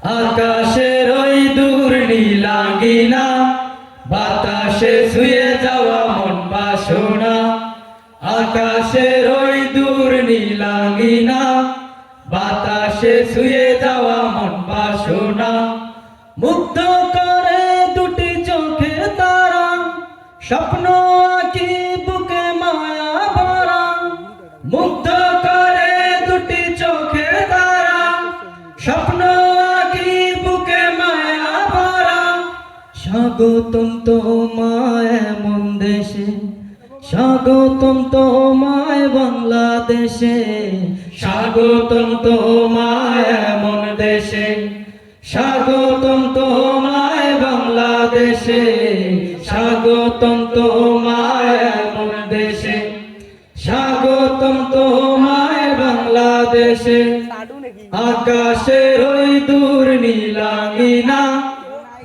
আকাশের ওই দূর নীলাঙ্গিনা, বাতাসে ছুঁয়ে যাওয়া মন বাসনা। আকাশের ওই দূর নীলাঙ্গিনা, বাতাসে ছুঁয়ে যাওয়া মন বাসনা। মুগ্ধ করে দুটি চোখের তারা, স্বপ্ন আঁকি বুকে মায়া ভরা। মুগ্ধ করে দুটি চোখের তারা, স্বপ্ন আঁকি বুকে মায়া ভরা। স্বাগতম তোমায় এমন দেশে, স্বাগতম তোমায় বাংলাদেশে। স্বাগতম তোমায় এমন দেশে, স্বাগতম তোমায় বাংলাদেশে। স্বাগতম তোমায় এমন দেশে, স্বাগতম তোমায় বাংলাদেশে। আকাশের ওই দূর নীলাঙ্গিনা,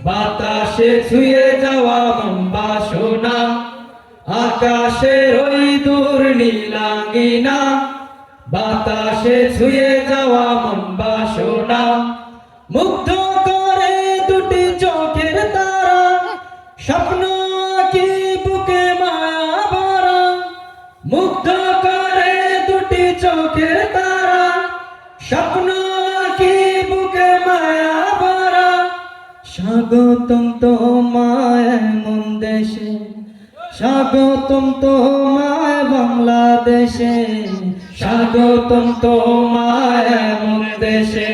বাতাসে ছুঁয়ে যাওয়া মন বাসনা। আকাশের ওই দূর নীলাঙ্গিনা, বাতাসে ছুঁয়ে যাওয়া মন বাসনা। মুগ্ধ করে দুটি চোখের তারা, স্বপ্ন আঁকি বুকে মায়া ভরা। মুগ্ধ করে দুটি চোখের তারা, স্বপ্ন আঁকি বুকে মায়া ভরা। স্বাগতম তোমায় এমন দেশে, স্বাগতম তোমায় বাংলাদেশে। স্বাগতম তোমায় এমন দেশে,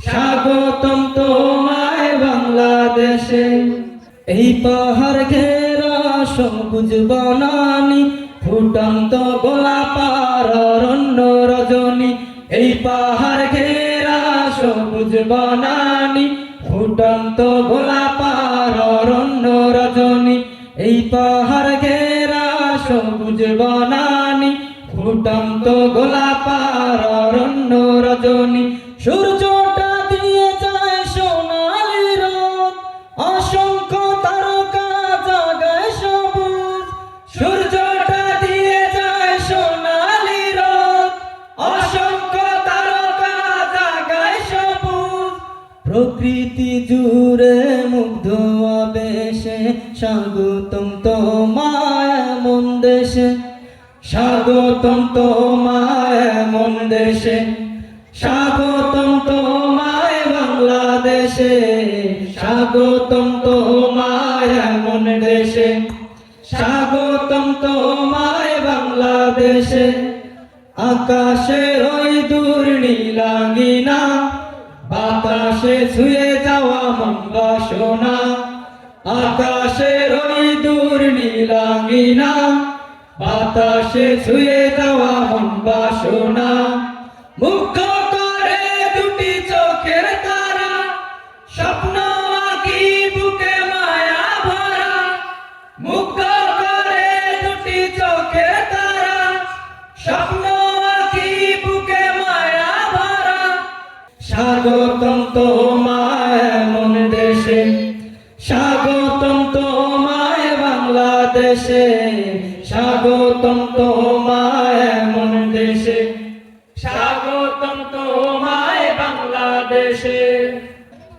স্বাগতম তোমায় বাংলাদেশে। এই পাহাড় ঘেরা সবুজ বনানি, ফুটন্ত গোলাপ আর অরণ্য রজনী। এই পাহাড় ঘেরা সবুজ বনানি, ফুটন্ত গোলাপ আর অরণ্য রজনী। এই পাহাড় ঘেরা সবুজ বনানি, ফুটন্ত গোলাপ আর অরণ্য রজনী। সূর্যটা দিয়ে যায় সোনালি রোদ, অসংখ্য তারকা জাগায় সবুজ। সূর্যটা দিয়ে যায় সোনালি রোদ, অসংখ্য তারকা জাগায় সবুজ। প্রকৃতি জুড়ে মুগ্ধ আবেশে, স্বাগতম তোমায় এমন দেশে। স্বাগতম তোমায় এমন দেশে, স্বাগতম তোমায় বাংলাদেশে। স্বাগতম তোমায় এমন দেশে, স্বাগতম তোমায় বাংলাদেশে। আকাশের ওই দূর নীলাঙ্গিনা, বাতাসে ছুঁয়ে যাওয়া মন বাসনা। আকাশের ওই দূর নীলাঙ্গিনা, বাতাসে ছুঁয়ে যাওয়া মন বাসনা। মুগ্ধ করে দুটি চোখের তারা, স্বপ্ন আঁকি বুকে মায়া ভরা। মুগ্ধ করে দুটি চোখের তারা, স্বপ্ন আঁকি বুকে মায়া ভরা। স্বাগতম তোমায় এমন দেশে, স্বাগতম তোমায় বাংলাদেশে। স্বাগতম তোমায় এমন দেশে, স্বাগতম তোমায় বাংলাদেশে।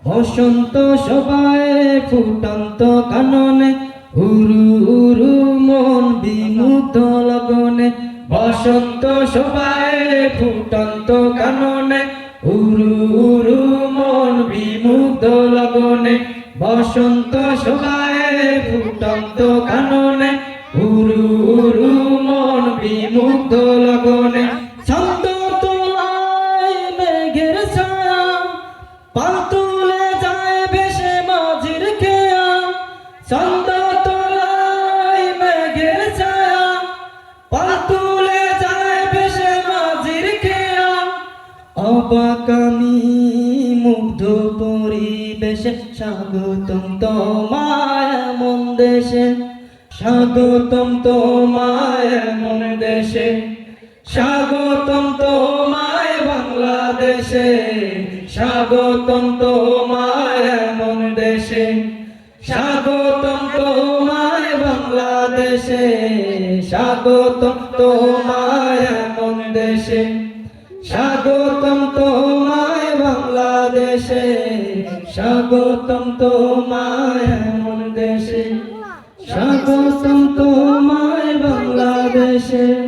বসন্ত সবাই ফুটন্ত কাননে, উরু উরু মন বিমুগ্ধ লগনে। বসন্ত সবাই ফুটন্ত কাননে, উরু উরু মন বিমুগ্ধ লগনে। বসন্ত সবাই ফুটন্ত কাননে, উরু উরু মন বিমুগ্ধ লগনে। ছন্দ তোলায় মেঘের ছায়া, পাল তুলে যায় ভেসে মাঝির খেয়া। ছন্দ তোলায় মেঘের ছায়া, পাল তুলে যায় ভেসে মাঝির খেয়া। অবাক আমি মুগ্ধ পরিবেশে, স্বাগতম তোমায় এমন দেশে। স্বাগতম তোমায় এমন দেশে, স্বাগতম তোমায় বাংলাদেশে। স্বাগতম তোমায় এমন দেশে, স্বাগতম তোমায় বাংলাদেশে। স্বাগতম তোমায় এমন দেশে, স্বাগতম তোমায় বাংলাদেশে। স্বাগতম তোমায় এমন দেশে, স্বাগতম তোমায় বাংলাদেশে।